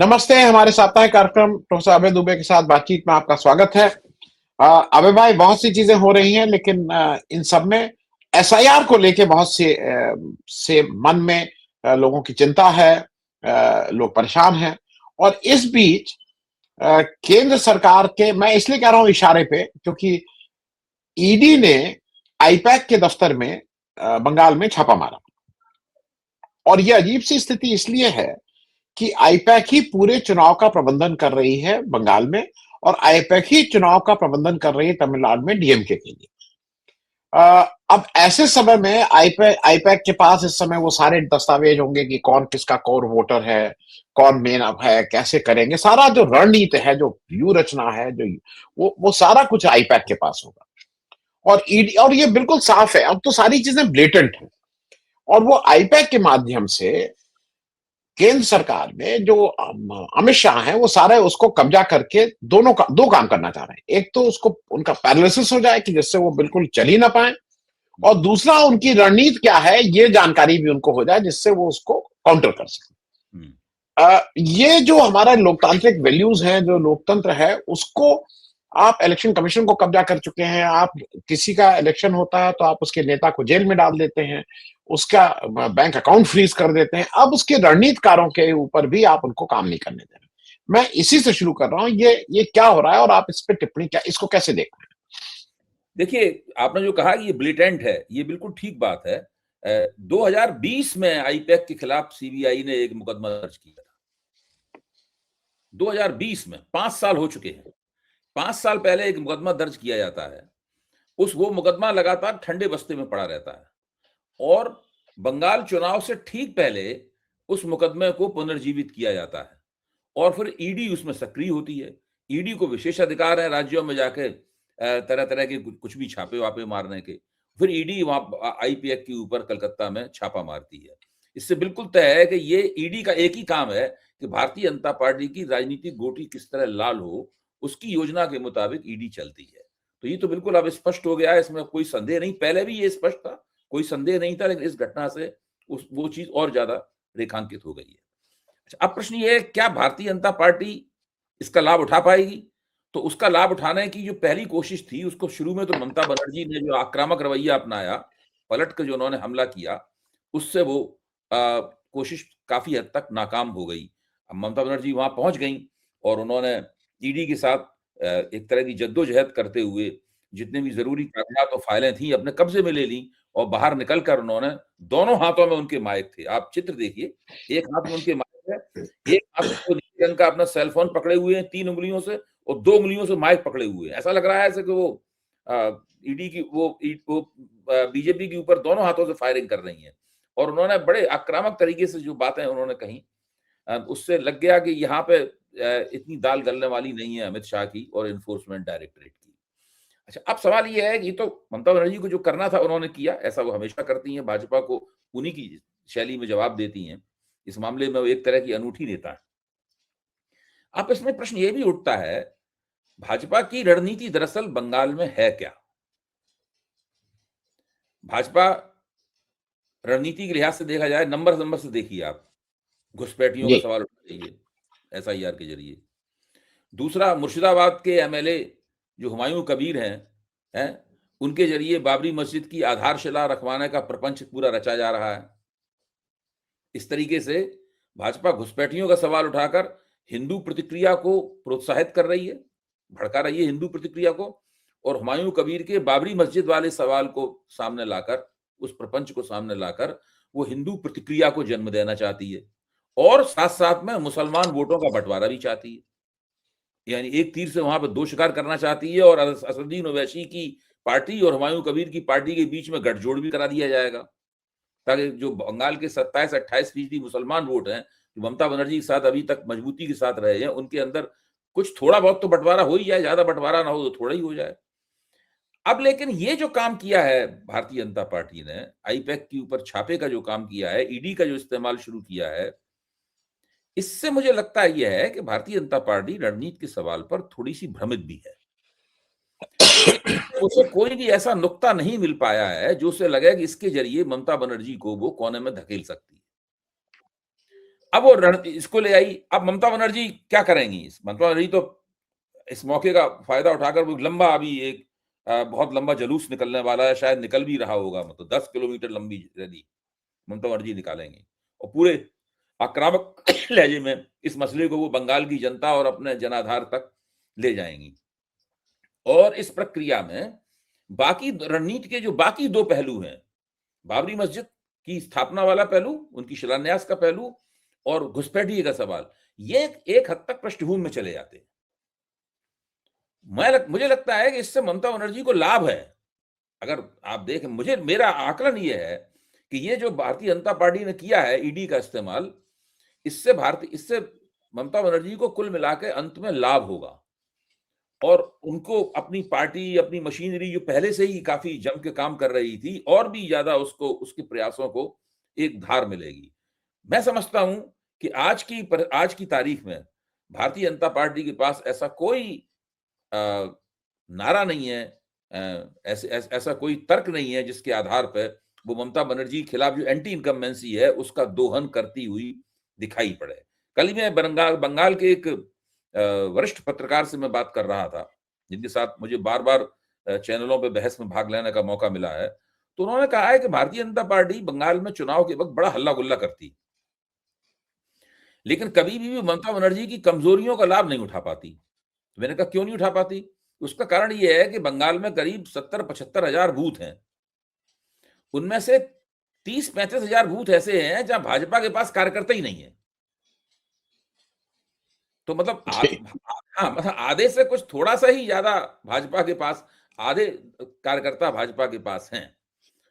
नमस्ते, हमारे साप्ताहिक कार्यक्रम प्रोफेसर अभय दुबे के साथ बातचीत में आपका स्वागत है। अभय भाई, बहुत सी चीजें हो रही हैं, लेकिन इन सब में एसआईआर को लेके बहुत से मन में लोगों की चिंता है। लोग परेशान हैं और इस बीच केंद्र सरकार के, मैं इसलिए कह रहा हूं इशारे पे, क्योंकि ईडी ने आईपैक के दफ्तर में बंगाल में छापा मारा। और ये अजीब सी स्थिति इसलिए है कि आईपैक ही पूरे चुनाव का प्रबंधन कर रही है बंगाल में, और आईपैक ही चुनाव का प्रबंधन कर रही है तमिलनाडु में डीएमके के लिए। अब ऐसे समय में आईपैक आईपैक के पास इस समय वो सारे दस्तावेज होंगे कि कौन किसका कोर वोटर है, कौन मेन अब है, कैसे करेंगे, सारा जो रणनीति है, जो व्यू रचना है, जो वो सारा कुछ आईपैक के पास होगा। और ईडी, और ये बिल्कुल साफ है, अब तो सारी चीजें ब्लेटेंट है। और वो आईपैक के माध्यम से केंद्र सरकार में जो अमित शाह है, वो सारे उसको कब्जा करके दो काम करना चाह रहे हैं। एक तो उसको उनका पैरालिसिस हो जाए कि जिससे वो बिल्कुल चल ही ना पाए, और दूसरा उनकी रणनीति क्या है ये जानकारी भी उनको हो जाए जिससे वो उसको काउंटर कर सके। ये जो हमारा लोकतांत्रिक वैल्यूज हैं, जो लोकतंत्र है, उसको आप इलेक्शन कमीशन को कब्जा कर चुके हैं। आप किसी का इलेक्शन होता है तो आप उसके नेता को जेल में डाल देते हैं, उसका बैंक अकाउंट फ्रीज कर देते हैं। अब उसके रणनीतिकारों के ऊपर भी आप उनको काम नहीं करने दे रहे। मैं इसी से शुरू कर रहा हूं, ये क्या हो रहा है और आप इस पे टिप्पणी क्या, इसको कैसे देख रहे हैं? देखिए, आपने जो कहा कि ये ब्लिटेंट है, ये बिल्कुल ठीक बात है। 2020 में आईपैक के खिलाफ सीबीआई ने एक मुकदमा दर्ज किया था। 2020 में 5 साल हो चुके हैं। 5 साल पहले एक मुकदमा दर्ज किया जाता है, वो मुकदमा लगातार ठंडे बस्ते में पड़ा रहता है और बंगाल चुनाव से ठीक पहले उस मुकदमे को पुनर्जीवित किया जाता है और फिर ईडी उसमें सक्रिय होती है। ईडी को विशेष अधिकार है राज्यों में जाके तरह तरह के कुछ भी छापे वापे मारने के। फिर ईडी वहां आईपीएक के ऊपर कलकत्ता में छापा मारती है। इससे बिल्कुल तय है कि ये ईडी का एक ही काम है कि भारतीय जनता पार्टी की राजनीतिक गोटी किस तरह लाल हो, उसकी योजना के मुताबिक ईडी चलती है। तो ये तो बिल्कुल अब स्पष्ट हो गया है, इसमें कोई संदेह नहीं। पहले भी ये स्पष्ट था, कोई संदेह नहीं था, लेकिन इस घटना से वो चीज और ज्यादा रेखांकित हो गई है। अच्छा, अब प्रश्न ये है, क्या भारतीय जनता पार्टी इसका लाभ उठा पाएगी? तो उसका लाभ उठाने की जो पहली कोशिश थी, उसको शुरू में तो ममता बनर्जी ने जो आक्रामक रवैया अपनाया, पलट के जो उन्होंने हमला किया, उससे वो कोशिश काफी हद तक नाकाम हो गई। अब ममता बनर्जी वहां पहुंच गई और उन्होंने ईडी के साथ एक तरह की जद्दोजहद करते हुए जितने भी जरूरी कागजात और फाइलें थी अपने कब्जे में ले ली और बाहर निकलकर उन्होंने, दोनों हाथों में उनके माइक थे। आप चित्र देखिए, एक हाथ में उनके माइक है, एक हाथ में वो नीले रंग का अपना सेल फोन पकड़े हुए हैं 3 उंगलियों से और 2 उंगलियों से माइक पकड़े हुए हैं। ऐसा लग रहा है जैसे कि वो ईडी की वो बीजेपी के ऊपर दोनों हाथों से फायरिंग कर रही हैं। और उन्होंने बड़े आक्रामक तरीके से जो बातें उन्होंने कही, उससे लग गया कि यहाँ पे इतनी दाल गलने वाली नहीं है अमित शाह की और एनफोर्समेंट डायरेक्टरेट की। अच्छा, अब सवाल ये है कि ये तो ममता बनर्जी को जो करना था उन्होंने किया, ऐसा वो हमेशा करती हैं, भाजपा को उन्हीं की शैली में जवाब देती हैं। इस मामले में वो एक तरह की अनूठी नेता है। अब इसमें प्रश्न ये भी उठता है, भाजपा की रणनीति दरअसल बंगाल में है क्या? भाजपा रणनीति के लिहाज से देखा जाए, नंबर से देखिए आप, घुसपैठियों का जी। सवाल उठाइए एसआईआर के जरिए। दूसरा, मुर्शिदाबाद के एमएलए जो हुमायूं कबीर हैं, उनके जरिए बाबरी मस्जिद की आधारशिला रखवाने का प्रपंच पूरा रचा जा रहा है। इस तरीके से भाजपा घुसपैठियों का सवाल उठाकर हिंदू प्रतिक्रिया को प्रोत्साहित कर रही है, भड़का रही है हिंदू प्रतिक्रिया को, और हुमायूं कबीर के बाबरी मस्जिद वाले सवाल को सामने लाकर, उस प्रपंच को सामने लाकर वो हिंदू प्रतिक्रिया को जन्म देना चाहती है और साथ साथ में मुसलमान वोटों का बंटवारा भी चाहती है। यानी एक तीर से वहां पर दो शिकार करना चाहती है और असदुद्दीन ओवैसी की पार्टी और हुमायूं कबीर की पार्टी के बीच में गठजोड़ भी करा दिया जाएगा, ताकि जो बंगाल के 27-28% मुसलमान वोट हैं, जो ममता बनर्जी के साथ अभी तक मजबूती के साथ रहे हैं, उनके अंदर कुछ थोड़ा बहुत तो बंटवारा हो ही जाए, ज्यादा बंटवारा ना हो तो थोड़ा ही हो जाए। अब लेकिन ये जो काम किया है भारतीय जनता पार्टी ने, आईपैक के ऊपर छापे का जो काम किया है, ईडी का जो इस्तेमाल शुरू किया है, इससे मुझे लगता है यह है कि भारतीय जनता पार्टी रणनीति के सवाल पर थोड़ी सी भ्रमित भी है। उसे कोई भी ऐसा नुक्ता नहीं मिल पाया है जो उसे लगे कि इसके जरिए ममता बनर्जी को वो कोने में धकेल सकती है। अब वो इसको ले आई। अब ममता बनर्जी क्या करेंगी? ममता बनर्जी तो इस मौके का फायदा उठाकर वो लंबा अभी एक बहुत लंबा जुलूस निकलने वाला है, शायद निकल भी रहा होगा, मतलब 10 किलोमीटर लंबी रैली ममता बनर्जी निकालेंगे और पूरे आक्रामक लहजे में इस मसले को वो बंगाल की जनता और अपने जनाधार तक ले जाएंगी। और इस प्रक्रिया में बाकी रणनीति के जो बाकी दो पहलू हैं, बाबरी मस्जिद की स्थापना वाला पहलू, उनकी शिलान्यास का पहलू और घुसपैठिए का सवाल, ये एक हद तक पृष्ठभूमि में चले जाते हैं। मुझे लगता है कि इससे ममता बनर्जी को लाभ है। अगर आप देखें, मेरा आकलन ये है कि ये जो भारतीय जनता पार्टी ने किया है ईडी का इस्तेमाल, इससे ममता बनर्जी को कुल मिला के अंत में लाभ होगा और उनको अपनी पार्टी, अपनी मशीनरी जो पहले से ही काफी जम के काम कर रही थी, और भी ज्यादा उसके प्रयासों को एक धार मिलेगी। मैं समझता हूं कि आज की तारीख में भारतीय जनता पार्टी के पास ऐसा कोई नारा नहीं है, ऐसा कोई तर्क नहीं है जिसके आधार पर वो ममता बनर्जी के खिलाफ जो एंटी इनकम्बेंसी है उसका दोहन करती हुई दिखाई पड़े। कल ही मैं बंगाल के एक वरिष्ठ पत्रकार से मैं बात कर रहा था, जिनके साथ मुझे बार बार चैनलों पे बहस में भाग लेने का मौका मिला है। तो उन्होंने कहा है कि भारतीय जनता पार्टी बंगाल में चुनाव के वक्त बड़ा हल्ला गुल्ला करती, लेकिन कभी भी ममता बनर्जी की कमजोरियों का लाभ नहीं उठा पाती। तो मैंने कहा क्यों नहीं उठा पाती? उसका कारण यह है कि बंगाल में करीब 70-75 हजार बूथ हैं, उनमें से 30-35 हजार बूथ ऐसे हैं जहां भाजपा के पास कार्यकर्ता ही नहीं है। तो मतलब मतलब आधे से कुछ थोड़ा सा ही ज्यादा भाजपा के पास, आधे कार्यकर्ता भाजपा के पास हैं,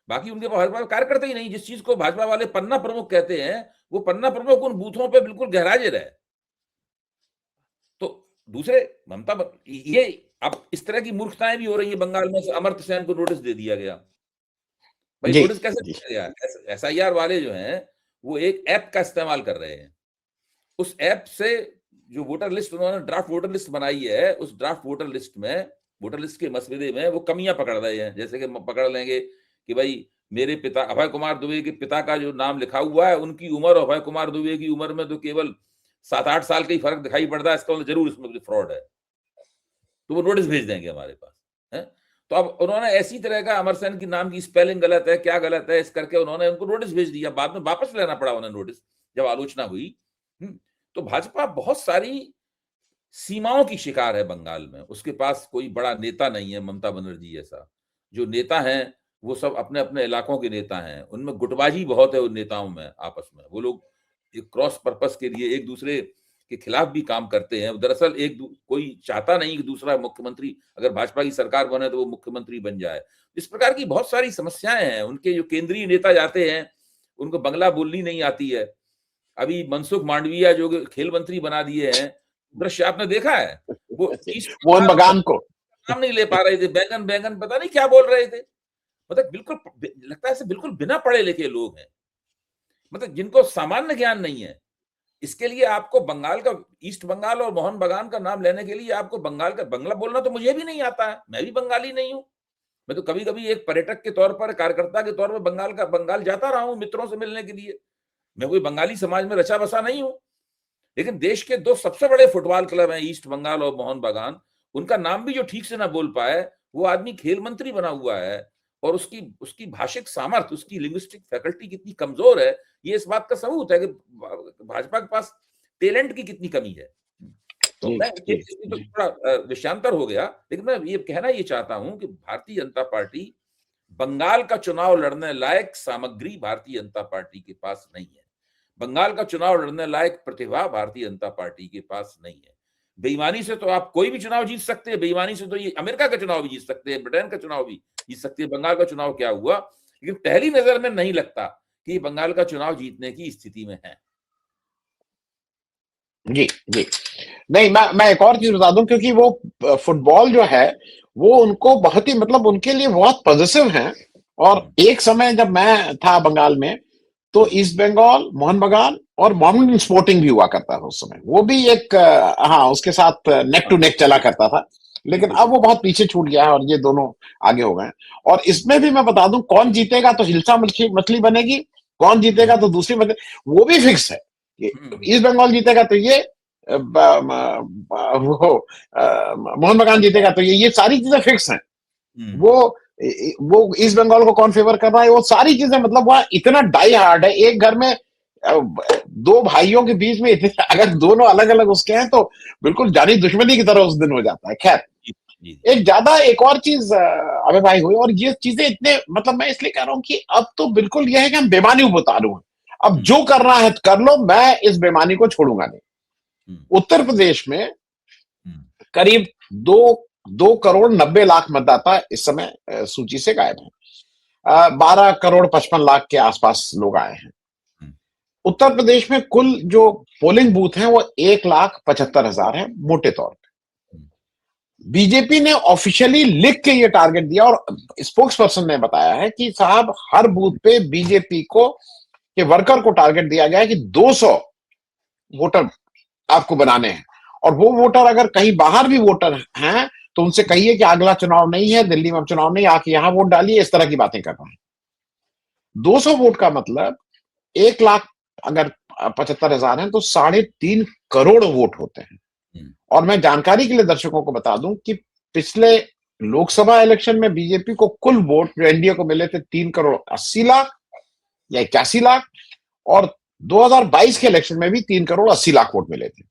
बाकी उनके पास भाजपा कार्यकर्ता ही नहीं। जिस चीज को भाजपा वाले पन्ना प्रमुख कहते हैं, वो पन्ना प्रमुख उन बूथों पे बिल्कुल गहराजे रहे। तो दूसरे ये अब इस तरह की मूर्खताएं भी हो रही है बंगाल में। अमर्त्य सेन को नोटिस दे दिया गया। भाई नोटिस कैसे दिया गया? SIR वाले जो हैं वो एक ऐप का इस्तेमाल कर रहे हैं। उस ऐप से जो वोटर लिस्ट उन्होंने ड्राफ्ट वोटर लिस्ट बनाई है, उस ड्राफ्ट वोटर लिस्ट के मसविदे में वो कमियां पकड़ रहे हैं। जैसे कि पकड़ लेंगे कि भाई मेरे पिता अभय कुमार दुबे के पिता का जो नाम लिखा हुआ है, उनकी उम्र और अभय कुमार दुबे की उम्र में तो केवल 7-8 साल का ही फर्क दिखाई पड़ता है, इसका मतलब जरूर इसमें कोई फ्रॉड है। तो वो नोटिस भेज देंगे हमारे पास है। तो अब उन्होंने ऐसी तरह का अमर सेन की नाम की स्पेलिंग गलत है, क्या गलत है, इस करके उन्होंने उनको नोटिस भेज दिया। बाद में वापस लेना पड़ा उन्हें नोटिस, जब आलोचना हुई। तो भाजपा बहुत सारी सीमाओं की शिकार है बंगाल में। उसके पास कोई बड़ा नेता नहीं है ममता बनर्जी जैसा। जो नेता हैं वो सब अपने अपने इलाकों के नेता हैं, उनमें गुटबाजी बहुत है उन नेताओं में आपस में। वो लोग एक क्रॉस पर्पस के लिए एक दूसरे के खिलाफ भी काम करते हैं। दरअसल कोई चाहता नहीं कि दूसरा मुख्यमंत्री, अगर भाजपा की सरकार बने तो वो मुख्यमंत्री बन जाए। इस प्रकार की बहुत सारी समस्याएं हैं। उनके जो केंद्रीय नेता जाते हैं उनको बंगला बोलनी नहीं आती है। अभी मनसुख मांडविया जो खेल मंत्री बना दिए हैं, दृश्य आपने देखा है, वो मोहन बगान को नाम नहीं ले पा रहे थे, बैंगन पता नहीं क्या बोल रहे थे। मतलब बिल्कुल लगता है बिल्कुल बिना पढ़े लिखे लोग हैं, मतलब जिनको सामान्य ज्ञान नहीं है। इसके लिए आपको बंगाल का, ईस्ट बंगाल और मोहन बगान का नाम लेने के लिए आपको बंगाल का बंगला बोलना तो मुझे भी नहीं आता है, मैं भी बंगाली नहीं हूं। मैं तो कभी कभी एक पर्यटक के तौर पर, कार्यकर्ता के तौर पर बंगाल जाता रहा हूं मित्रों से मिलने के लिए। मैं कोई बंगाली समाज में रचा बसा नहीं हूं। लेकिन देश के दो सबसे बड़े फुटबॉल क्लब हैं, ईस्ट बंगाल और मोहन बगान, उनका नाम भी जो ठीक से ना बोल पाए, वो आदमी खेल मंत्री बना हुआ है। और उसकी भाषिक सामर्थ्य, उसकी लिंग्विस्टिक फैकल्टी कितनी कमजोर है, ये इस बात का सबूत है कि भाजपा के पास टैलेंट की कितनी कमी है। तो मैं तो थोड़ा विषयांतर हो गया, लेकिन मैं ये कहना ये चाहता हूं कि भारतीय जनता पार्टी, बंगाल का चुनाव लड़ने लायक सामग्री भारतीय जनता पार्टी के पास नहीं है। बंगाल का चुनाव लड़ने लायक प्रतिभा भारतीय जनता पार्टी के पास नहीं है। बेईमानी से तो आप कोई भी चुनाव जीत सकते हैं, बेईमानी से तो ये अमेरिका का चुनाव भी जीत सकते हैं, ब्रिटेन का चुनाव भी जीत सकते हैं। बंगाल का चुनाव क्या हुआ? लेकिन पहली नजर में नहीं लगता कि बंगाल का चुनाव जीतने की स्थिति में है। जी जी, नहीं, मैं एक और चीज बता दूं, क्योंकि वो फुटबॉल जो है वो उनको बहुत ही, मतलब उनके लिए बहुत पॉजिटिव है। और एक समय जब मैं था बंगाल में, तो ईस्ट बंगाल, मोहन बगान और मोहम्मडन स्पोर्टिंग भी हुआ करता था उस समय। वो भी एक हाँ, उसके साथ नेक टू नेक चला करता था। लेकिन अब वो बहुत पीछे छूट गया है और ये दोनों आगे हो गए। और इसमें भी मैं बता दूं, कौन जीतेगा तो हिल्सा मछली बनेगी, कौन जीतेगा तो दूसरी बनेगी, वो भी फिक्स है। ईस्ट बंगाल जीतेगा तो ये वो मोहन बगान जीतेगा तो ये सारी चीजें फिक्स हैं। वो ईस्ट बंगाल को कौन फेवर कर रहा है, वो सारी चीजें, मतलब वहां इतना डाई हार्ड है। एक घर में दो भाइयों के बीच में इतने, अगर दोनों अलग अलग उसके हैं तो बिल्कुल जानी दुश्मनी की तरह उस दिन हो जाता है। खैर, एक और चीज अबे भाई हुई, और ये चीजें इतने, मतलब मैं इसलिए कह रहा हूँ कि अब तो बिल्कुल यह है कि हम बेईमानी उतारू हैं। अब जो करना है कर लो, मैं इस बेईमानी को छोड़ूंगा नहीं। उत्तर प्रदेश में करीब 2 करोड़ 90 लाख मतदाता इस समय सूची से गायब हैं। 12 करोड़ 55 लाख के आसपास लोग आए हैं। उत्तर प्रदेश में कुल जो पोलिंग बूथ हैं वो 1,75,000 है मोटे तौर पे। बीजेपी ने ऑफिशियली लिख के ये टारगेट दिया, और स्पोक्स पर्सन ने बताया है कि साहब हर बूथ पे बीजेपी को के वर्कर को टारगेट दिया गया है कि 200 वोटर आपको बनाने हैं, और वो वोटर अगर कहीं बाहर भी वोटर हैं तो उनसे कहिए कि अगला चुनाव नहीं है, दिल्ली में चुनाव नहीं, आके यहां वोट डालिए। इस तरह की बातें कर रहे हैं। 200 वोट का मतलब 1,00,000 अगर 75,000 है तो 3.5 करोड़ वोट होते हैं। और मैं जानकारी के लिए दर्शकों को बता दूं कि पिछले लोकसभा इलेक्शन में बीजेपी को कुल वोट जो एनडीए को मिले थे 3,80,00,000 या 81,00,000, और 2022 के इलेक्शन में भी 3,80,00,000 वोट मिले थे।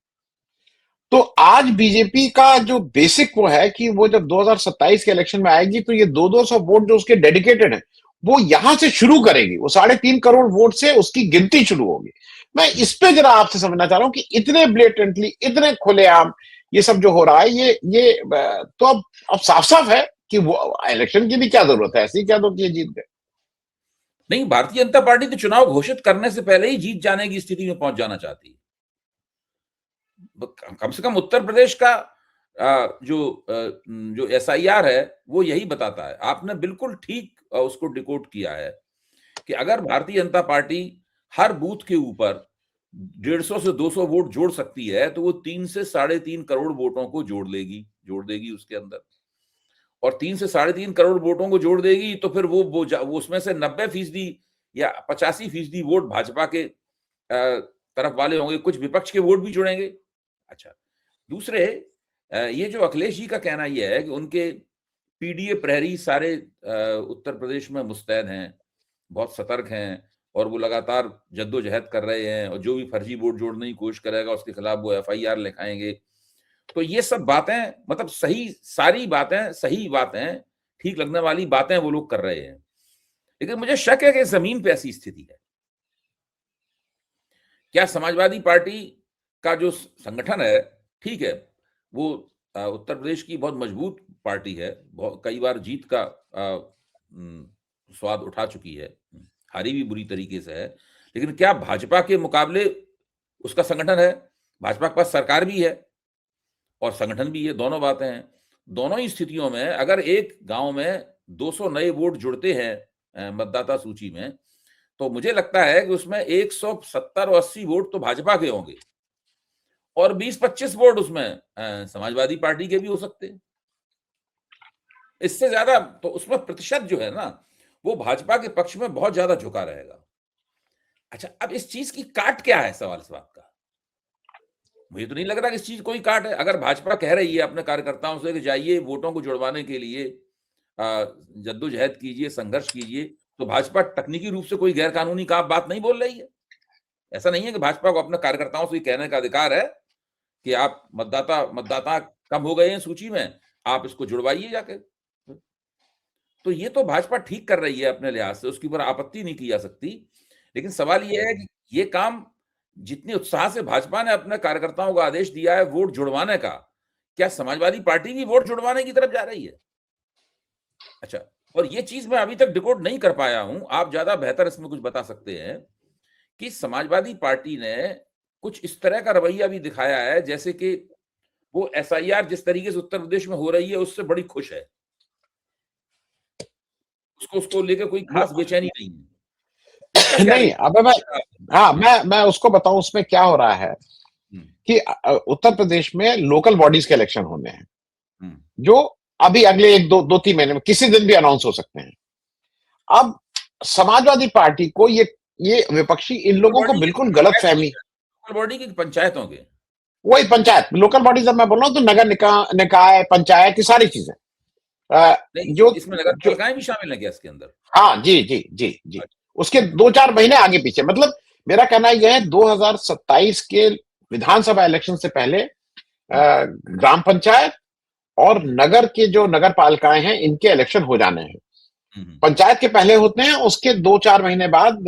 तो आज बीजेपी का जो बेसिक वो है कि वो जब 2027 के इलेक्शन में आएगी तो ये 200 वोट जो उसके डेडिकेटेड है वो यहां से शुरू करेगी। वो 3.5 करोड़ वोट से उसकी गिनती शुरू होगी। मैं इस पे जरा आपसे समझना चाह रहा हूं कि इतने ब्लेटेंटली, इतने खुलेआम ये सब जो हो रहा है, ये तो अब साफ साफ है कि वो इलेक्शन की भी क्या जरूरत है, ऐसी क्या तो कि जीत गए। नहीं, भारतीय जनता पार्टी तो चुनाव घोषित करने से पहले ही जीत जाने की स्थिति में पहुंच जाना चाहती है। कम से कम उत्तर प्रदेश का जो एसआईआर है वो यही बताता है। आपने बिल्कुल ठीक उसको डिकोड किया है कि अगर भारतीय जनता पार्टी हर बूथ के ऊपर 150 से 200 वोट जोड़ सकती है तो वो 3 से 3.5 करोड़ वोटों को जोड़ देगी उसके अंदर। और 3 से 3.5 करोड़ वोटों को जोड़ देगी तो फिर वो उसमें से 90% या 85% वोट भाजपा के तरफ वाले होंगे, कुछ विपक्ष के वोट भी जुड़ेंगे। अच्छा, दूसरे ये जो अखिलेश जी का कहना यह है कि उनके पीडीए प्रहरी सारे उत्तर प्रदेश में मुस्तैद हैं, बहुत सतर्क हैं, और वो लगातार जद्दोजहद कर रहे हैं, और जो भी फर्जी वोट जोड़ने की कोशिश करेगा उसके खिलाफ वो एफआईआर लिखाएंगे। तो ये सब बातें, मतलब सारी बातें सही बातें, ठीक लगने वाली बातें वो लोग कर रहे हैं। लेकिन मुझे शक है कि जमीन पे ऐसी स्थिति है। क्या समाजवादी पार्टी का जो संगठन है, ठीक है, वो उत्तर प्रदेश की बहुत मजबूत पार्टी है, कई बार जीत का स्वाद उठा चुकी है, हारी भी बुरी तरीके से है, लेकिन क्या भाजपा के मुकाबले उसका संगठन है? भाजपा के पास सरकार भी है और संगठन भी है, दोनों बातें हैं। दोनों ही स्थितियों में अगर एक गांव में 200 नए वोट जुड़ते हैं मतदाता सूची में, तो मुझे लगता है कि उसमें 170 और 80 वोट तो भाजपा के होंगे और 20-25 वोट उसमें समाजवादी पार्टी के भी हो सकते हैं। इससे ज्यादा तो उसमें प्रतिशत जो है ना वो भाजपा के पक्ष में बहुत ज्यादा झुका रहेगा। अच्छा, अब इस चीज की काट क्या है? सवाल इस बात का, मुझे तो नहीं लग रहा कि इस चीज कोई काट है। अगर भाजपा कह रही है अपने कार्यकर्ताओं से कि जाइए वोटों को जुड़वाने के लिए जद्दोजहद कीजिए, संघर्ष कीजिए, तो भाजपा तकनीकी रूप से कोई गैर कानूनी का बात नहीं बोल रही है। ऐसा नहीं है कि भाजपा को अपने कार्यकर्ताओं से कहने का अधिकार है कि आप मतदाता कम हो गए हैं सूची में, आप इसको जुड़वाइए जाके। तो ये तो भाजपा ठीक कर रही है अपने लिहाज से, उसके ऊपर आपत्ति नहीं की जा सकती। लेकिन सवाल ये है कि ये काम जितने उत्साह से भाजपा ने अपने कार्यकर्ताओं को आदेश दिया है वोट जुड़वाने का, क्या समाजवादी पार्टी भी वोट जुड़वाने की तरफ जा रही है? अच्छा, और ये चीज मैं अभी तक डिकोड नहीं कर पाया हूं, आप ज्यादा बेहतर इसमें कुछ बता सकते हैं कि समाजवादी पार्टी ने कुछ इस तरह का रवैया भी दिखाया है जैसे कि वो एसआईआर जिस तरीके से उत्तर प्रदेश में हो रही है उससे बड़ी खुश है, उसको लेकर कोई खास बेचैनी नहीं है। नहीं, अबे मैं उसको बताऊं उसमें क्या हो रहा है कि उत्तर प्रदेश में लोकल बॉडीज के इलेक्शन होने हैं जो अभी अगले 1-2-3 महीने में किसी दिन भी अनाउंस हो सकते हैं। अब समाजवादी पार्टी को ये विपक्षी इन लोगों को बिल्कुल गलत फहमी, लोकल बॉडी की पंचायतों के? वही पंचायत, लोकल बॉडी जब मैं बोल रहा हूँ तो नगर निकाय, पंचायत, की सारी चीजें नहीं, जो इसमें नगर जो पालिकाएं भी शामिल हैं क्या इसके अंदर? हाँ जी जी जी जी, उसके 2-4 महीने आगे पीछे, मतलब मेरा कहना यह है 2027 के विधानसभा इलेक्शन से पहले ग्राम पंचायत और नगर के जो नगर पालिकाएं हैं इनके इलेक्शन हो जाने हैं। पंचायत के पहले होते हैं, उसके 2-4 महीने बाद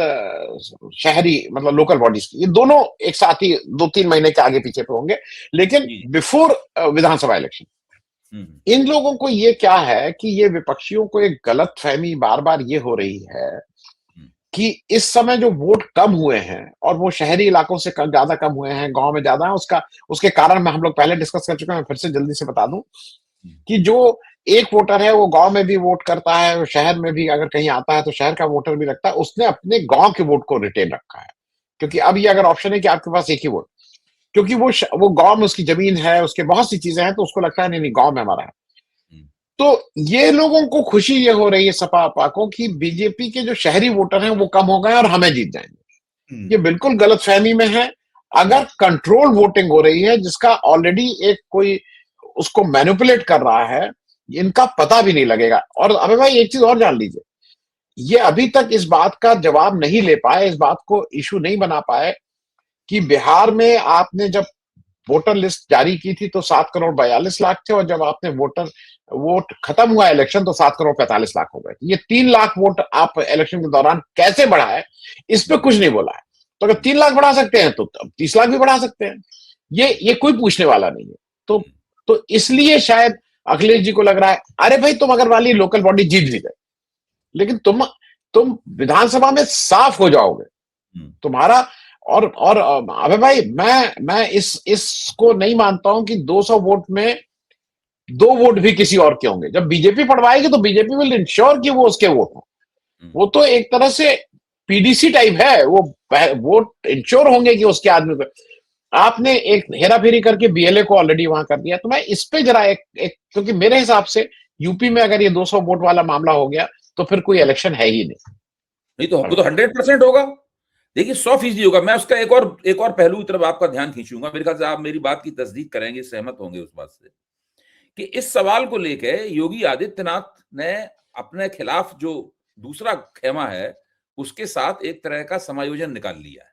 शहरी मतलब लोकल बॉडीज की, ये दोनों एक साथ ही 2-3 महीने के आगे पीछे पे होंगे, लेकिन बिफोर विधानसभा इलेक्शन। इन लोगों को ये क्या है कि ये विपक्षियों को एक गलत फहमी बार बार ये हो रही है कि इस समय जो वोट कम हुए हैं और वो शहरी इलाकों से ज्यादा कम हुए हैं, गांव में ज्यादा है, उसके कारण में हम लोग पहले डिस्कस कर चुके हैं, मैं फिर से जल्दी से बता दूं कि जो एक वोटर है वो गांव में भी वोट करता है, वो शहर में भी अगर कहीं आता है तो शहर का वोटर भी रखता है, उसने अपने गांव के वोट को रिटेन रखा है। क्योंकि अब ये अगर ऑप्शन है कि आपके पास एक ही वोट, क्योंकि वो गांव में उसकी जमीन है, उसके बहुत सी चीजें हैं, तो उसको लगता है नहीं नहीं गांव में हमारा है। तो ये लोगों को खुशी ये हो रही है सपा आपा को कि बीजेपी के जो शहरी वोटर हैं वो कम हो गए और हमें जीत जाएंगे। ये बिल्कुल गलत फहमी में है। अगर कंट्रोल वोटिंग हो रही है जिसका ऑलरेडी एक कोई उसको मैनिपुलेट कर रहा है, इनका पता भी नहीं लगेगा। और अबे भाई एक चीज और जान लीजिए, ये अभी तक इस बात का जवाब नहीं ले पाए, इस बात को इशू नहीं बना पाए कि बिहार में आपने जब वोटर लिस्ट जारी की थी तो 7 करोड़ 42 लाख थे, और जब आपने वोट खत्म हुआ इलेक्शन तो 7 करोड़ 45 लाख हो गए। ये 3 लाख वोट आप इलेक्शन के दौरान कैसे बढ़ाए, इस पे कुछ नहीं बोला है। तो अगर 3 लाख बढ़ा सकते हैं तो 30 लाख भी बढ़ा सकते हैं, ये कोई पूछने वाला नहीं है। तो इसलिए शायद अखिलेश जी को लग रहा है अरे भाई तुम अगर वाली लोकल बॉडी जीत भी गए, लेकिन तुम विधानसभा में साफ हो जाओगे तुम्हारा। और अबे भाई मैं इसको नहीं मानता हूं कि 200 वोट में 2 वोट भी किसी और के होंगे। जब बीजेपी पढ़वाएगी तो बीजेपी विल इंश्योर कि वो उसके वोट हो। वो तो एक तरह से पीडीसी टाइप है, वो वोट इंश्योर होंगे कि उसके आदमी को। आपने एक हेरा फेरी करके बीएलए को ऑलरेडी वहां कर दिया। तो मैं इस पे जरा एक क्योंकि मेरे हिसाब से यूपी में अगर ये 200 वोट वाला मामला हो गया तो फिर कोई इलेक्शन है ही नहीं। तो वो तो 100% होगा। देखिए 100% होगा। मैं उसका एक और पहलू की तरफ आपका ध्यान खींचूंगा, मेरे ख्याल से आप मेरी बात की तस्दीक करेंगे, सहमत होंगे उस बात से, कि इस सवाल को लेकर योगी आदित्यनाथ ने अपने खिलाफ जो दूसरा खेमा है उसके साथ एक तरह का समायोजन निकाल लिया है।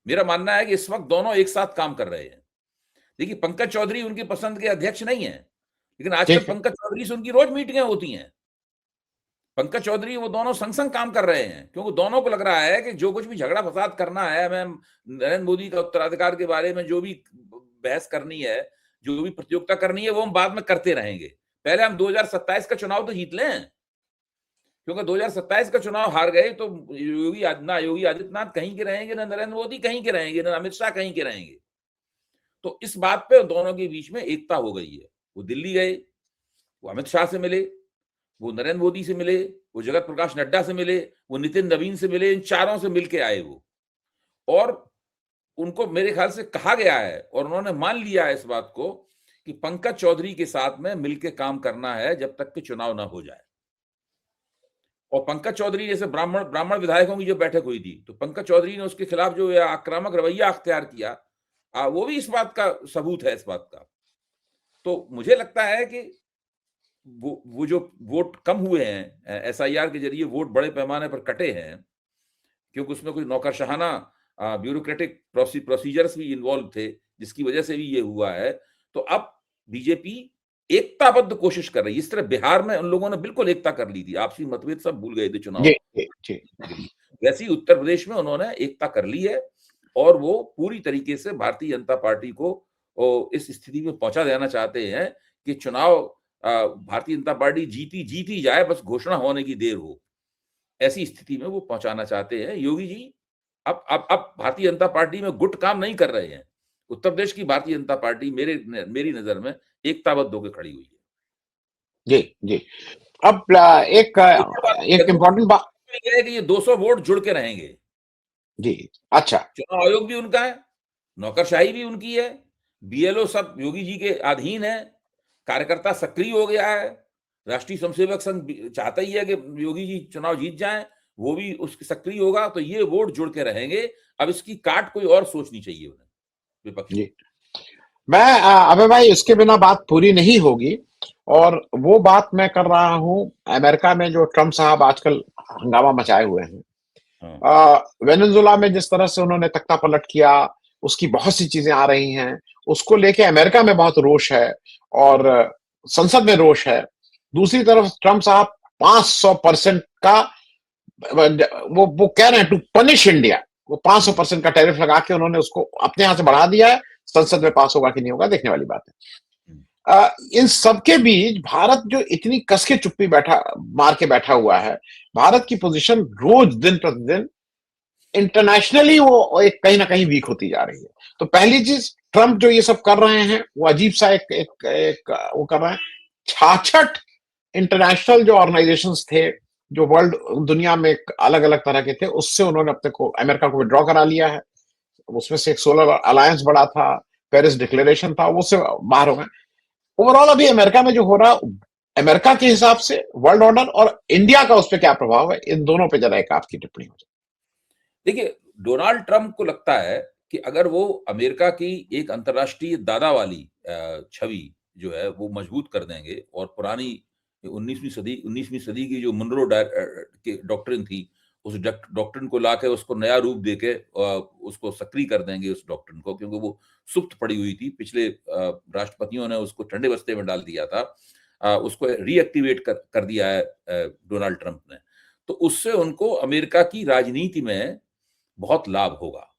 मेरा मानना है कि इस वक्त दोनों एक साथ काम कर रहे हैं। देखिए पंकज चौधरी उनकी पसंद के अध्यक्ष नहीं है, लेकिन आजकल पंकज चौधरी से उनकी रोज मीटिंगें होती हैं। पंकज चौधरी वो दोनों संग संग काम कर रहे हैं, क्योंकि दोनों को लग रहा है कि जो कुछ भी झगड़ा फसाद करना है, मैं नरेंद्र मोदी का उत्तराधिकार के बारे में जो भी बहस करनी है, जो भी प्रतियोगिता करनी है, वो हम बाद में करते रहेंगे। पहले हम 2027 का चुनाव तो जीत लें, क्योंकि 2027 का चुनाव हार गए तो योगी आदित्यनाथ कहीं के रहेंगे, ना नरेंद्र मोदी कहीं के रहेंगे, ना अमित शाह कहीं के रहेंगे। तो इस बात पे दोनों के बीच में एकता हो गई है। वो दिल्ली गए, वो अमित शाह से मिले, वो नरेंद्र मोदी से मिले, वो जगत प्रकाश नड्डा से मिले, वो नितिन नवीन से मिले, इन चारों से मिलके आए वो। और उनको मेरे ख्याल से कहा गया है और उन्होंने मान लिया है इस बात को कि पंकज चौधरी के साथ में मिलके काम करना है जब तक कि चुनाव ना हो जाए। और पंकज चौधरी जैसे ब्राह्मण विधायकों की जो बैठक हुई थी, तो पंकज चौधरी ने उसके खिलाफ जो आक्रामक रवैया अख्तियार किया, वो भी इस बात का सबूत है, इस बात का। तो मुझे लगता है कि वो जो वोट कम हुए हैं, एसआईआर के जरिए वोट बड़े पैमाने पर कटे हैं, क्योंकि उसमें कोई नौकरशाहाना ब्यूरोक्रेटिक प्रोसीजर्स भी इन्वॉल्व थे, जिसकी वजह से भी ये हुआ है। तो अब बीजेपी एकताबद्ध कोशिश कर रही है। इस तरह बिहार में उन लोगों ने बिल्कुल एकता कर ली थी, आपसी मतभेद सब भूल गए थे चुनाव, वैसे ही उत्तर प्रदेश में उन्होंने एकता कर ली है और वो पूरी तरीके से भारतीय जनता पार्टी को इस स्थिति में पहुंचा देना चाहते हैं कि चुनाव भारतीय जनता पार्टी जीती जाए, बस घोषणा होने की देर हो, ऐसी स्थिति में वो पहुंचाना चाहते हैं। योगी जी अब भारतीय जनता पार्टी में गुट काम नहीं कर रहे हैं। उत्तर प्रदेश की भारतीय जनता पार्टी मेरी नजर में एकताबद्ध होकर खड़ी हुई है। जी जी। अब एक इम्पोर्टेंट बात है कि ये 200 वोट जुड़ के रहेंगे। जी, अच्छा। चुनाव आयोग भी उनका है, नौकरशाही भी उनकी है, बीएलओ सब योगी जी के अधीन है, कार्यकर्ता सक्रिय हो गया है, राष्ट्रीय स्वयंसेवक संघ चाहता ही है कि योगी जी चुनाव जीत जाएं, वो भी उसकी सक्रिय होगा, तो ये वोट जुड़ के रहेंगे। अब इसकी काट कोई और सोचनी चाहिए उन्हें, विपक्ष को। जी। मैं अबे भाई, इसके बिना बात पूरी नहीं होगी। और वो बात मैं कर रहा हूँ, अमेरिका में जो ट्रम्प साहब आजकल हंगामा मचाए हुए हैं, हाँ, वेनेजुला में जिस तरह से उन्होंने तख्ता पलट किया, उसकी बहुत सी चीजें आ रही हैं, उसको लेके अमेरिका में बहुत रोष है और संसद में रोष है। दूसरी तरफ ट्रम्प साहब 500% का वो कह रहे हैं टू पनिश इंडिया। वो 500% का टैरिफ लगा के उन्होंने उसको अपने यहां से बढ़ा दिया है। संसद में पास होगा कि नहीं होगा, देखने वाली बात है। इन सबके बीच भारत जो इतनी कस के चुप्पी मार के बैठा हुआ है, भारत की पोजीशन रोज दिन प्रतिदिन इंटरनेशनली वो एक कहीं ना कहीं वीक होती जा रही है। तो पहली चीज, ट्रम्प जो ये सब कर रहे हैं वो अजीब सा एक वो कर रहे हैं। 66 इंटरनेशनल जो ऑर्गेनाइजेशंस थे, जो वर्ल्ड दुनिया में अलग अलग तरह के थे, उससे उन्होंने अपने को अमेरिका को विड्रॉ करा लिया है। उसमें से एक सोलर अलायंस बड़ा था, पेरिस डिक्लेरेशन था, वो से बाहर हो गए। ओवरऑल अभी अमेरिका में जो हो रहा, अमेरिका के हिसाब से वर्ल्ड ऑर्डर और इंडिया का उस पर क्या प्रभाव है, इन दोनों पे जरा एक आपकी टिप्पणी हो जाए। देखिए, डोनाल्ड ट्रंप को लगता है कि अगर वो अमेरिका की एक अंतर्राष्ट्रीय दादा वाली छवि जो है वो मजबूत कर देंगे और पुरानी 19वीं सदी की जो मनरो की डॉक्ट्रिन थी, उस डॉक्ट्रिन को लाके उसको नया रूप देके उसको सक्रिय कर देंगे उस डॉक्ट्रिन को, क्योंकि वो सुप्त पड़ी हुई थी। पिछले राष्ट्रपतियों ने उसको ठंडे बस्ते में डाल दिया था, उसको रीएक्टिवेट कर दिया है डोनाल्ड ट्रंप ने। तो उससे उनको अमेरिका की राजनीति में बहुत लाभ होगा।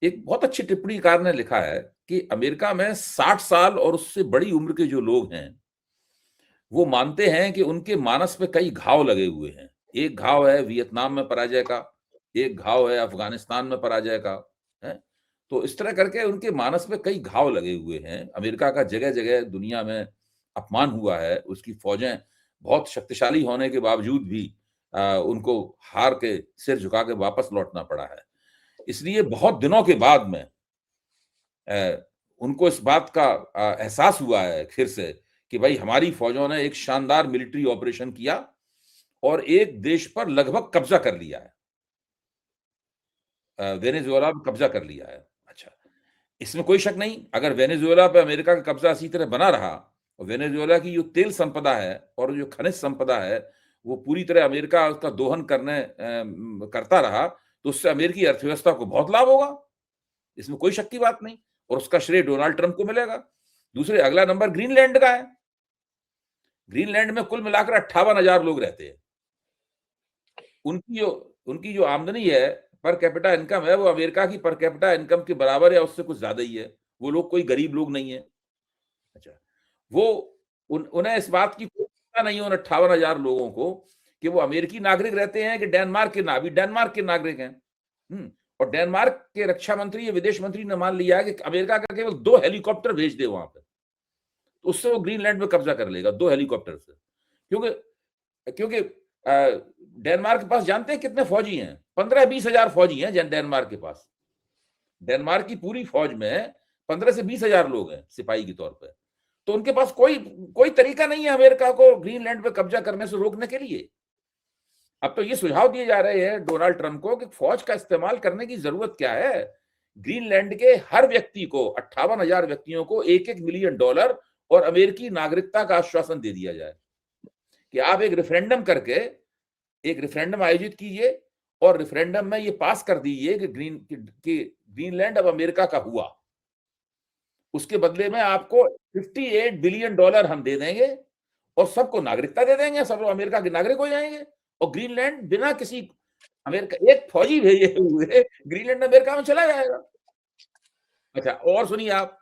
एक बहुत अच्छी टिप्पणीकार ने लिखा है कि अमेरिका में 60 साल और उससे बड़ी उम्र के जो लोग हैं, वो मानते हैं कि उनके मानस पे कई घाव लगे हुए हैं। एक घाव है वियतनाम में पराजय का, एक घाव है अफगानिस्तान में पराजय का, है? तो इस तरह करके उनके मानस पे कई घाव लगे हुए हैं। अमेरिका का जगह-जगह दुनिया में अपमान हुआ है, उसकी फौजें बहुत शक्तिशाली होने के बावजूद भी उनको हार के सिर झुका के वापस लौटना पड़ा है। इसलिए बहुत दिनों के बाद में उनको इस बात का एहसास हुआ है फिर से कि भाई हमारी फौजों ने एक शानदार मिलिट्री ऑपरेशन किया और एक देश पर लगभग कब्जा कर लिया है। वेनेजुएला पे कब्जा कर लिया है। अच्छा, इसमें कोई शक नहीं, अगर वेनेजुएला पे अमेरिका का कब्जा इसी तरह बना रहा और वेनेजुएला की जो तेल संपदा है और जो खनिज संपदा है वो पूरी तरह अमेरिका उसका दोहन करता रहा, तो उससे अमेरिकी अर्थव्यवस्था को बहुत लाभ होगा। इसमें कोई शक की बात नहीं, और उसका श्रेय डोनाल्ड ट्रंप को मिलेगा। दूसरे, अगला नंबर ग्रीनलैंड का है। ग्रीनलैंड में कुल मिलाकर 58,000 लोग रहते हैं। उनकी जो आमदनी है, पर कैपिटा इनकम है, वो अमेरिका की पर कैपिटा इनकम के बराबर या उससे कुछ ज्यादा ही है। वो लोग कोई गरीब लोग नहीं है। अच्छा, वो उन्हें इस बात की कोई चिंता नहीं है उन 58,000 लोगों को कि वो अमेरिकी नागरिक रहते हैं कि डेनमार्क के अभी डेनमार्क के नागरिक हैं। और डेनमार्क के रक्षा मंत्री या विदेश मंत्री ने मान लिया कि अमेरिका का केवल 2 हेलीकॉप्टर भेज दे वहां पे, तो उससे वो ग्रीनलैंड में कब्जा कर लेगा 2 हेलीकॉप्टर से। क्योंकि क्योंकि डेनमार्क के पास जानते हैं कितने फौजी हैं? 15-20 हजार फौजी हैं डेनमार्क के पास। डेनमार्क की पूरी फौज में 15 से 20 हजार लोग हैं सिपाही के तौर पे। तो उनके पास कोई तरीका नहीं है अमेरिका को ग्रीनलैंड पे कब्जा करने से रोकने के लिए। अब तो ये सुझाव दिए जा रहे हैं डोनाल्ड ट्रंप को कि फौज का इस्तेमाल करने की जरूरत क्या है। ग्रीनलैंड के हर व्यक्ति को, 58,000 व्यक्तियों को $1-1 मिलियन और अमेरिकी नागरिकता का आश्वासन दे दिया जाए कि आप एक रेफरेंडम आयोजित कीजिए और रेफरेंडम में ये पास कर दीजिए कि ग्रीनलैंड अब अमेरिका का हुआ। उसके बदले में आपको $58 बिलियन हम दे देंगे और सबको नागरिकता दे देंगे, सब लोग अमेरिका के नागरिक हो जाएंगे और ग्रीनलैंड बिना किसी अमेरिका एक फौजी भेजे हुए ग्रीनलैंड अमेरिका में चला जाएगा। अच्छा, और सुनिए आप,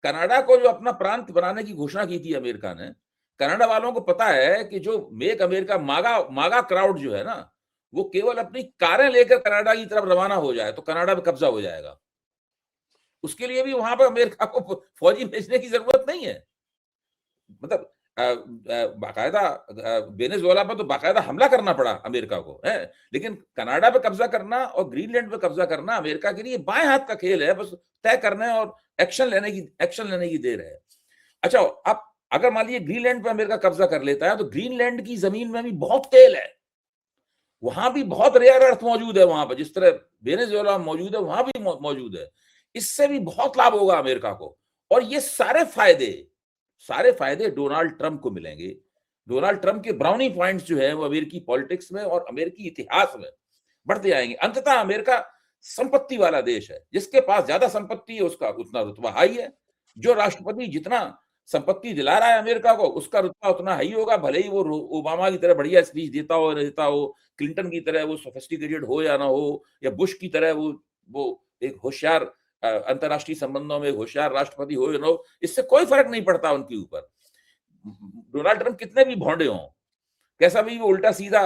कनाडा को जो अपना प्रांत बनाने की घोषणा की थी अमेरिका ने, कनाडा वालों को पता है कि जो मेक अमेरिका मागा क्राउड जो है ना, वो केवल अपनी कारें लेकर कनाडा की तरफ रवाना हो जाए तो कनाडा पे कब्जा हो जाएगा। उसके लिए भी वहां पर अमेरिका को फौजी भेजने की जरूरत नहीं है। मतलब बाकायदा वेनेजुएला पर तो बाकायदा हमला करना पड़ा अमेरिका को, है, लेकिन कनाडा पे कब्जा करना और ग्रीनलैंड पे कब्जा करना अमेरिका के लिए बाएं हाथ का खेल है, बस तय करने और एक्शन लेने की देर है। अच्छा, अब अगर मान लीजिए ग्रीनलैंड पे अमेरिका कब्जा कर लेता है तो ग्रीनलैंड की जमीन में भी बहुत तेल है। वहां भी बहुत रेयर अर्थ मौजूद है, वहां पर जिस तरह वेनेजुएला मौजूद है वहां भी मौजूद है। इससे भी बहुत लाभ होगा अमेरिका को, और ये सारे फायदे डोनाल्ड ट्रंप को मिलेंगे। डोनाल्ड ट्रंप के ब्राउनी पॉइंट्स जो है वो अमेरिकी पॉलिटिक्स में और अमेरिकी इतिहास में बढ़ते जाएंगे। अंततः अमेरिका संपत्ति वाला देश है, जिसके पास ज्यादा संपत्ति है उसका उतना रुतबा हाई है। जो राष्ट्रपति जितना संपत्ति दिला रहा है अमेरिका को, उसका रुतबा उतना हाई होगा, भले ही वो ओबामा की तरह बढ़िया स्पीच देता हो, क्लिंटन की तरह वो सोफिस्टिकेटेड हो या ना हो, या बुश की तरह वो एक होशियार अंतरराष्ट्रीय संबंधों में होशियार राष्ट्रपति हो या ना हो, इससे कोई फर्क नहीं पड़ता उनके ऊपर। डोनाल्ड ट्रंप कितने भी भोंडे हों, कैसा भी वो उल्टा सीधा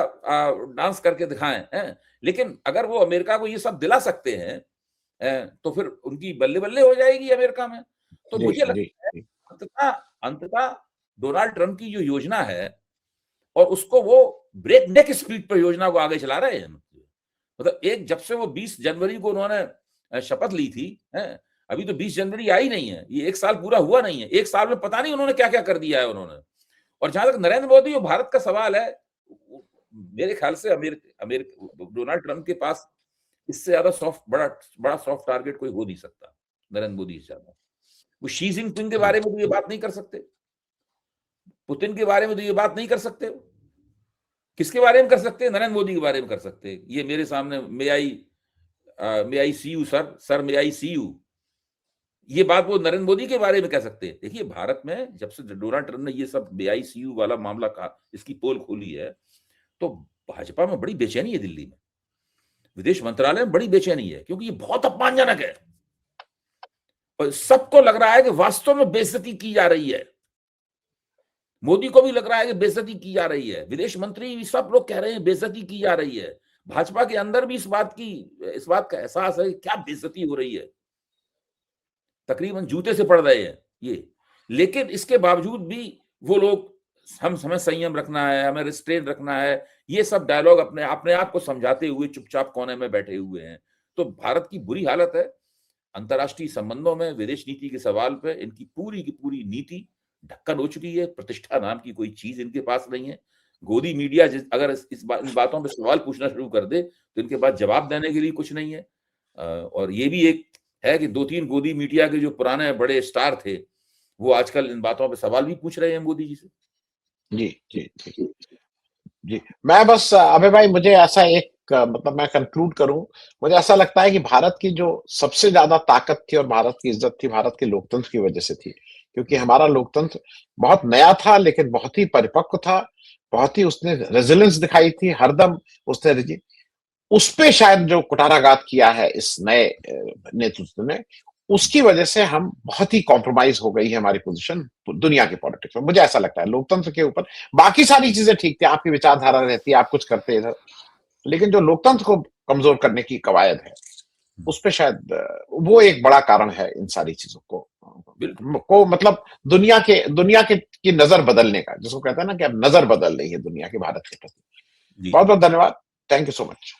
डांस करके दिखाएं हैं, लेकिन अगर वो अमेरिका को ये सब दिला सकते हैं तो फिर उनकी बल्ले बल्ले हो जाएगी अमेरिका में। तो मुझे लगता है अंततः डोनाल्ड ट्रंप की जो योजना है, और उसको वो ब्रेक नेक स्पीड पर योजना को आगे चला रहे हैं। मतलब जब से वो 20 जनवरी को उन्होंने शपथ ली थी, अभी तो 20 जनवरी आई नहीं है, ये 1 साल पूरा हुआ नहीं है। 1 साल में पता नहीं उन्होंने क्या क्या कर दिया है उन्होंने। और जहां तक नरेंद्र मोदी और भारत का सवाल है, मेरे ख्याल से डोनाल्ड ट्रंप के पास इससे ज्यादा बड़ा सॉफ्ट टारगेट कोई हो नहीं सकता नरेंद्र मोदी से ज्यादा। वो शी जिनपिंग के बारे में तो ये बात नहीं कर सकते, पुतिन के बारे में तो ये बात नहीं कर सकते। किसके बारे में कर सकते हैं? नरेंद्र मोदी के बारे में कर सकते हैं। ये मेरे सामने may I see you sir may I see you, ये बात वो नरेंद्र मोदी के बारे में कह सकते हैं। देखिए, भारत में जब से डोनाल्ड ट्रंप ने ये सब BICU वाला मामला कहा, इसकी पोल खोली है, तो भाजपा में बड़ी बेचैनी है, दिल्ली में विदेश मंत्रालय में बड़ी बेचैनी है, क्योंकि ये बहुत अपमानजनक है और सबको लग रहा है कि वास्तव में बेइज्जती की जा रही है। मोदी को भी लग रहा है कि बेइज्जती की जा रही है, विदेश मंत्री भी सब लोग कह रहे हैं बेइज्जती की जा रही है। भाजपा के अंदर भी इस बात का एहसास है कि क्या बेइज्जती हो रही है, तकरीबन जूते से पड़ रहे हैं ये। लेकिन इसके बावजूद भी वो लोग हमें संयम रखना है, हमें रिस्ट्रेन रखना है, ये सब डायलॉग अपने आप को समझाते हुए चुपचाप कोने में बैठे हुए हैं। तो भारत की बुरी हालत है अंतर्राष्ट्रीय संबंधों में, विदेश नीति के सवाल पे इनकी पूरी की पूरी नीति ढक्कन हो चुकी है। प्रतिष्ठा नाम की कोई चीज इनके पास नहीं है। गोदी मीडिया अगर इन बातों पे सवाल पूछना शुरू कर दे तो इनके पास जवाब देने के लिए कुछ नहीं है। और ये भी एक है कि 2-3 गोदी मीडिया के जो पुराने बड़े स्टार थे, वो आजकल इन बातों पे सवाल भी पूछ रहे हैं मोदी जी से। जी जी जी जी, मैं बस अबे भाई, मुझे ऐसा एक मतलब मैं कंक्लूड करूं, मुझे ऐसा लगता है कि भारत की जो सबसे ज्यादा ताकत थी और भारत की इज्जत थी, भारत के लोकतंत्र की वजह से थी। क्योंकि हमारा लोकतंत्र बहुत नया था, लेकिन बहुत ही परिपक्व था, बहुत ही उसने रेजिलेंस दिखाई थी, हरदम उसने उस पे शायद जो कुठाराघात किया है इस नए नेतृत्व ने, उसकी वजह से हम बहुत ही कॉम्प्रोमाइज हो गई है हमारी पोजीशन दुनिया के पॉलिटिक्स में। मुझे ऐसा लगता है लोकतंत्र के ऊपर बाकी सारी चीजें ठीक थी, आपकी विचारधारा रहती है, आप कुछ करते इधर, लेकिन जो लोकतंत्र को कमजोर करने की कवायद है, उस पे शायद वो एक बड़ा कारण है इन सारी चीजों को मतलब दुनिया के की नजर बदलने का, जिसको कहते हैं ना कि अब नजर बदल रही है दुनिया की भारत के प्रति। बहुत बहुत धन्यवाद, थैंक यू सो मच।